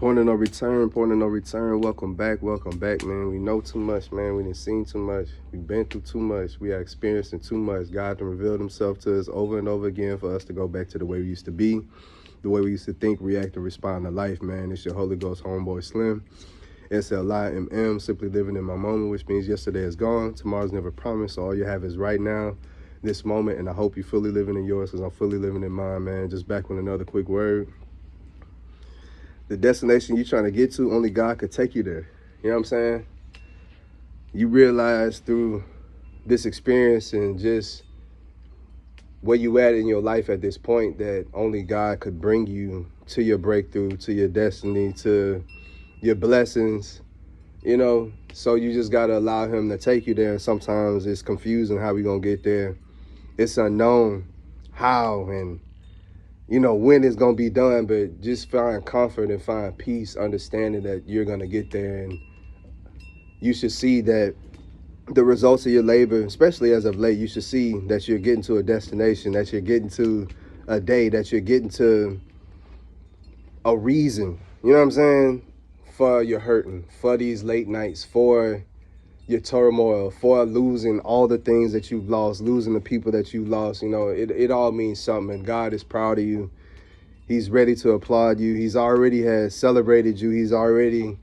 Point of no return, point of no return. Welcome back, man. We know too much, man. We done seen too much. We've been through too much. We are experiencing too much. God done revealed himself to us over and over again for us to go back to the way we used to be, the way we used to think, react, and respond to life, man. It's your Holy Ghost homeboy Slim. SLIMM, simply living in my moment, which means yesterday is gone. Tomorrow's never promised. So all you have is right now, this moment, and I hope you're fully living in yours because I'm fully living in mine, man. Just back with another quick word. The destination you're trying to get to, only God could take you there. You know what I'm saying? You realize through this experience and just where you at in your life at this point that only God could bring you to your breakthrough, to your destiny, to your blessings, you know? So you just got to allow him to take you there. And sometimes it's confusing how we going to get there. It's unknown how and you know, when it's going to be done, but just find comfort and find peace, understanding that you're going to get there. And you should see that the results of your labor, especially as of late, you should see that you're getting to a destination, that you're getting to a day, that you're getting to a reason, you know what I'm saying, for your hurting, for these late nights, for your turmoil, for losing all the things that you've lost, losing the people that you lost. You know, it all means something, and God is proud of you. He's ready to applaud you. He's already has celebrated you. He's already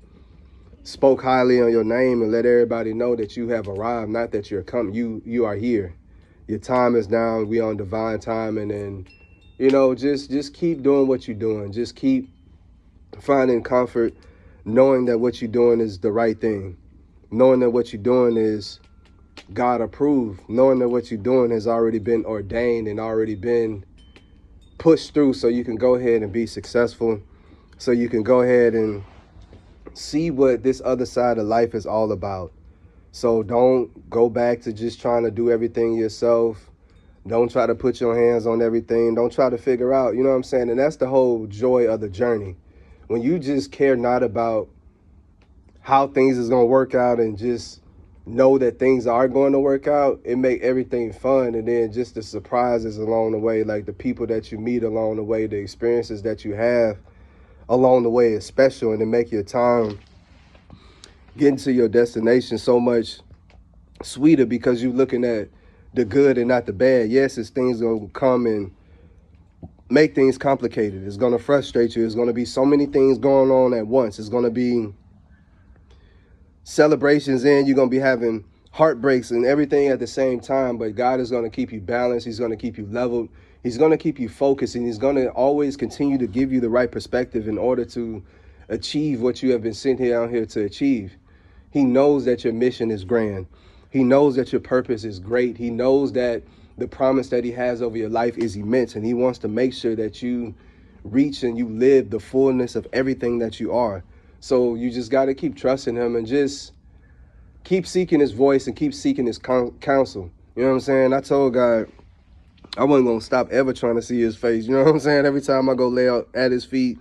spoke highly on your name and let everybody know that you have arrived, not that you're coming. You are here. Your time is now. We on divine timing, and you know, just keep doing what you're doing. Just keep finding comfort, knowing that what you're doing is the right thing. Knowing that what you're doing is God approved, knowing that what you're doing has already been ordained and already been pushed through so you can go ahead and be successful, so you can go ahead and see what this other side of life is all about. So don't go back to just trying to do everything yourself. Don't try to put your hands on everything. Don't try to figure out, you know what I'm saying? And that's the whole joy of the journey. When you just care not about how things is going to work out and just know that things are going to work out, it make everything fun. And then just the surprises along the way, like the people that you meet along the way, the experiences that you have along the way is special, and it make your time getting to your destination so much sweeter because you're looking at the good and not the bad. Yes, it's things going to come and make things complicated. It's going to frustrate you. It's going to be so many things going on at once. It's going to be celebrations, and you're going to be having heartbreaks and everything at the same time, but God is going to keep you balanced. He's going to keep you leveled. He's going to keep you focused, and he's going to always continue to give you the right perspective in order to achieve what you have been sent here out here to achieve. He knows that your mission is grand. He knows that your purpose is great. He knows that the promise that he has over your life is immense, and he wants to make sure that you reach and you live the fullness of everything that you are. So you just got to keep trusting him and just keep seeking his voice and keep seeking his counsel. You know what I'm saying? I told God I wasn't going to stop ever trying to see his face. You know what I'm saying? Every time I go lay out at his feet,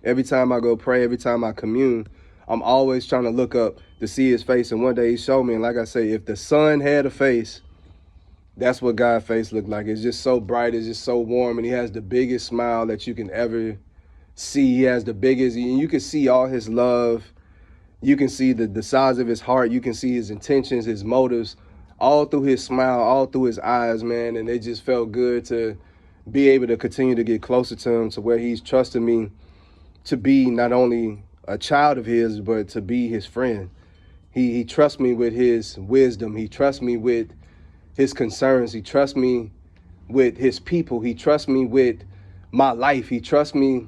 every time I go pray, every time I commune, I'm always trying to look up to see his face. And one day he showed me, and like I say, if the sun had a face, that's what God's face looked like. It's just so bright. It's just so warm. And he has the biggest smile that you can ever see. He has the biggest, and you can see all his love. You can see the size of his heart. You can see his intentions, his motives, all through his smile, all through his eyes, man. And it just felt good to be able to continue to get closer to him, to where he's trusted me to be not only a child of his, but to be his friend. He trusts me with his wisdom. He trusts me with his concerns. He trusts me with his people. He trusts me with my life. He trusts me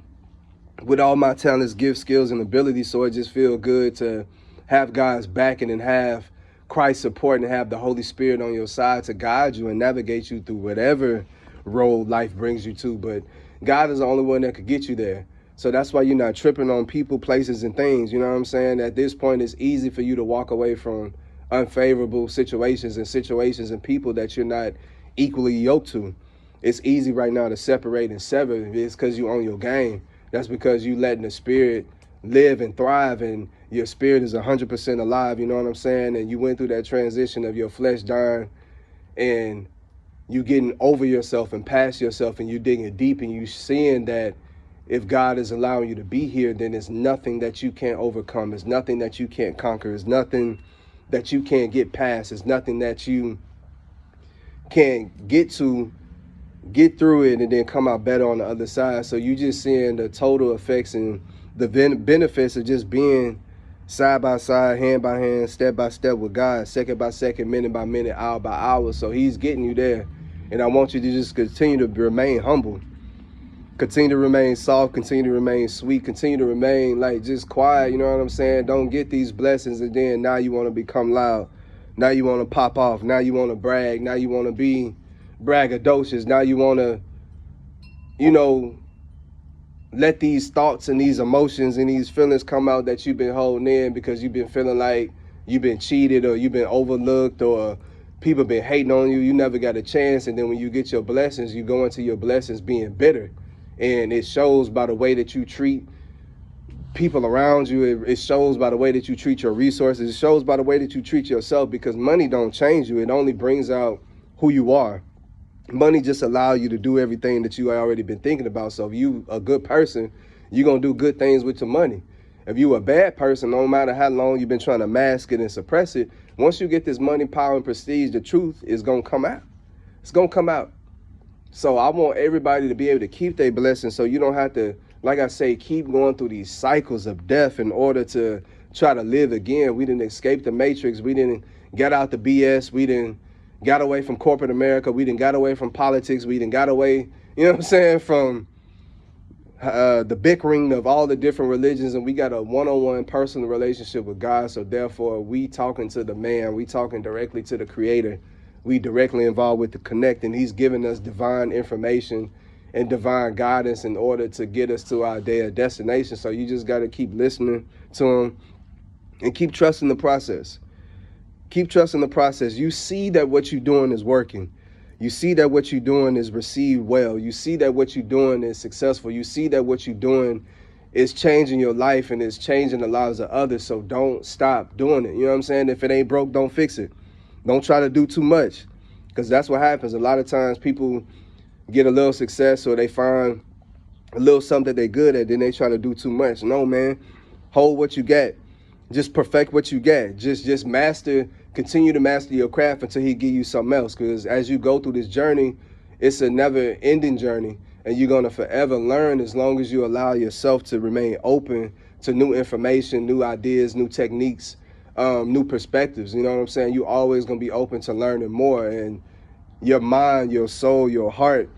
with all my talents, gifts, skills, and abilities. So it just feels good to have God's backing and have Christ's support and have the Holy Spirit on your side to guide you and navigate you through whatever road life brings you to. But God is the only one that could get you there. So that's why you're not tripping on people, places, and things. You know what I'm saying? At this point, it's easy for you to walk away from unfavorable situations and people that you're not equally yoked to. It's easy right now to separate and sever. It's because you own your game. That's because you letting the spirit live and thrive, and your spirit is 100% alive. You know what I'm saying? And you went through that transition of your flesh dying and you getting over yourself and past yourself, and you digging deep, and you seeing that If God is allowing you to be here, then there's nothing that you can't overcome. There's nothing that you can't conquer. There's nothing that you can't get past. There's nothing that you can't get through it and then come out better on the other side. So you just seeing the total effects and the benefits of just being side by side, hand by hand, step by step with God, second by second, minute by minute, hour by hour. So he's getting you there. And I want you to just continue to remain humble. Continue to remain soft, continue to remain sweet, continue to remain like just quiet, you know what I'm saying? Don't get these blessings and then now you want to become loud. Now you want to pop off. Now you want to brag. Now you want to be braggadocious. Now you want to, you know, let these thoughts and these emotions and these feelings come out that you've been holding in because you've been feeling like you've been cheated or you've been overlooked or people been hating on you. You never got a chance. And then when you get your blessings, you go into your blessings being bitter. And it shows by the way that you treat people around you. It shows by the way that you treat your resources. It shows by the way that you treat yourself, because money don't change you. It only brings out who you are. Money just allows you to do everything that you already been thinking about. So if you a good person, you're going to do good things with your money. If you a bad person, no matter how long you've been trying to mask it and suppress it, once you get this money, power, and prestige, the truth is going to come out. It's going to come out. So I want everybody to be able to keep their blessings so you don't have to, like I say, keep going through these cycles of death in order to try to live again. We didn't escape the matrix. We didn't get out the BS. We didn't got away from corporate America. We didn't got away from politics. We didn't got away, you know what I'm saying, from the bickering of all the different religions. And we got a one-on-one personal relationship with God. So therefore, we talking to the man. We talking directly to the creator. We directly involved with the connect, and he's giving us divine information and divine guidance in order to get us to our destination. So you just got to keep listening to him and keep trusting the process. Keep trusting the process. You see that what you're doing is working. You see that what you're doing is received well. You see that what you're doing is successful. You see that what you're doing is changing your life and it's changing the lives of others. So don't stop doing it. You know what I'm saying? If it ain't broke, don't fix it. Don't try to do too much, because that's what happens. A lot of times people get a little success or they find a little something that they're good at, then they try to do too much. No, man. Hold what you got. Just perfect what you got. Just master, continue to master your craft until he give you something else. Because as you go through this journey, it's a never-ending journey, and you're going to forever learn as long as you allow yourself to remain open to new information, new ideas, new techniques, new perspectives. You know what I'm saying? You're always going to be open to learning more. And your mind, your soul, your heart,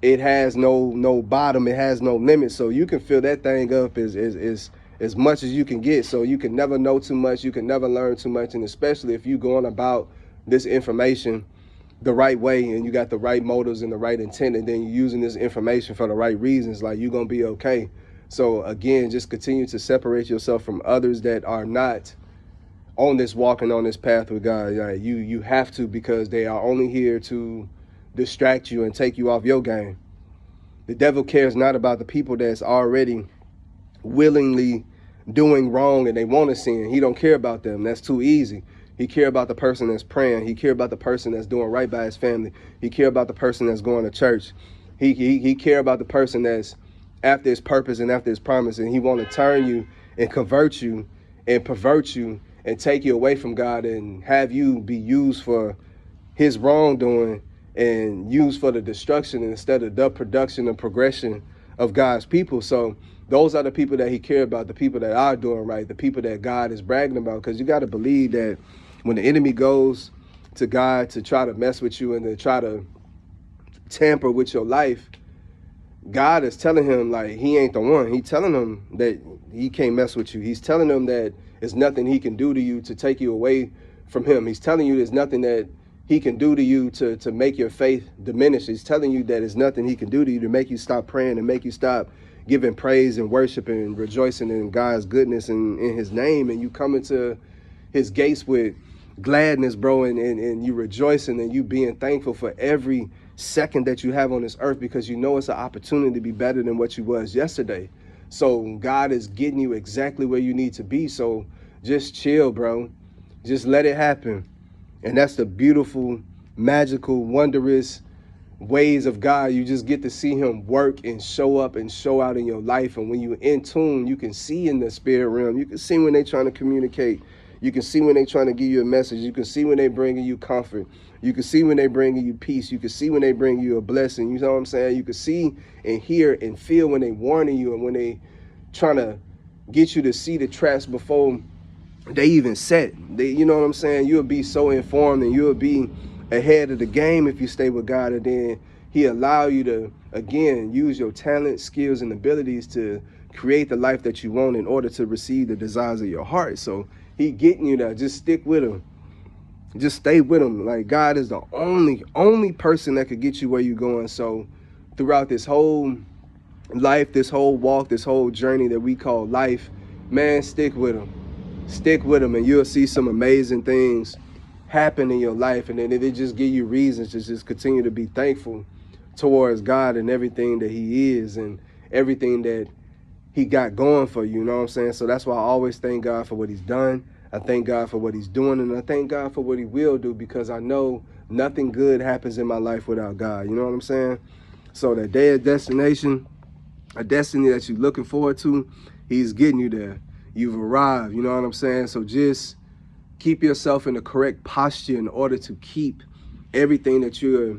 it has no bottom. It has no limit. So you can fill that thing up as much as you can get. So you can never know too much. You can never learn too much. And especially if you're going about this information the right way and you got the right motives and the right intent, and then you're using this information for the right reasons, like, you're going to be okay. So again, just continue to separate yourself from others that are not on this walking on this path with God. You have to, because they are only here to distract you and take you off your game. The devil cares not about the people that's already willingly doing wrong and they want to sin. He don't care about them. That's too easy. He care about the person that's praying. He care about the person that's doing right by his family. He care about the person that's going to church. He care about the person that's after his purpose and after his promise. And he want to turn you and convert you and pervert you and take you away from God and have you be used for his wrongdoing and used for the destruction instead of the production and progression of God's people. So those are the people that he cares about, the people that are doing right, the people that God is bragging about. Because you got to believe that when the enemy goes to God to try to mess with you and to try to tamper with your life, God is telling him, like, he ain't the one. He's telling him that he can't mess with you. He's telling him that there's nothing he can do to you to take you away from him. He's telling you there's nothing that he can do to you to make your faith diminish. He's telling you that there's nothing he can do to you to make you stop praying and make you stop giving praise and worship and rejoicing in God's goodness and in his name. And you come into his gates with gladness, bro, and you rejoicing and you being thankful for every second that you have on this earth, because you know it's an opportunity to be better than what you was yesterday. So God is getting you exactly where you need to be. So just chill, bro. Just let it happen. And that's the beautiful, magical, wondrous, ways of God. You just get to see him work and show up and show out in your life. And when you're in tune, you can see in the spirit realm. You can see when they're trying to communicate. You can see when they're trying to give you a message. You can see when they're bringing you comfort. You can see when they're bringing you peace. You can see when they bring you a blessing. You know what I'm saying? You can see and hear and feel when they warning you and when they trying to get you to see the traps before they even set. You know what I'm saying? You'll be so informed and you'll be ahead of the game if you stay with God, and then he allow you to, again, use your talent, skills, and abilities to create the life that you want in order to receive the desires of your heart. So he getting you there. Just stick with him. Just stay with him. Like, God is the only person that could get you where you're going. So throughout this whole life, this whole walk, this whole journey that we call life, man, stick with him. Stick with him, and you'll see some amazing things happen in your life, and then it just give you reasons to just continue to be thankful towards God and everything that he is and everything that he got going for you. You know what I'm saying? So that's why I always thank God for what he's done. I thank God for what he's doing, and I thank God for what he will do, because I know nothing good happens in my life without God. You know what I'm saying? So that day of destination, a destiny that you're looking forward to, he's getting you there. You've arrived. You know what I'm saying? So just keep yourself in the correct posture in order to keep everything that you're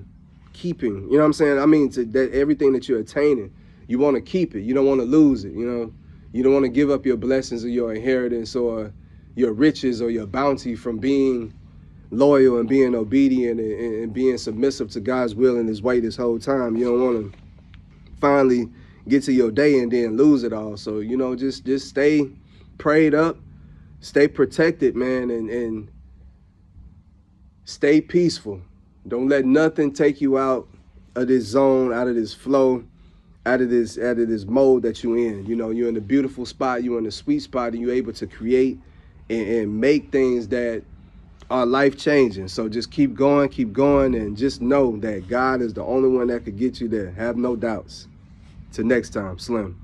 keeping. You know what I'm saying? I mean, that everything that you're attaining, you want to keep it. You don't want to lose it. You know, you don't want to give up your blessings or your inheritance or your riches or your bounty from being loyal and being obedient and being submissive to God's will and his way this whole time. You don't want to finally get to your day and then lose it all. So, you know, just stay prayed up. Stay protected, man, and stay peaceful. Don't let nothing take you out of this zone, out of this flow, out of this mode that you're in. You know, you're in a beautiful spot, you're in a sweet spot, and you're able to create and make things that are life-changing. So just keep going, and just know that God is the only one that could get you there. Have no doubts. Till next time, Slim.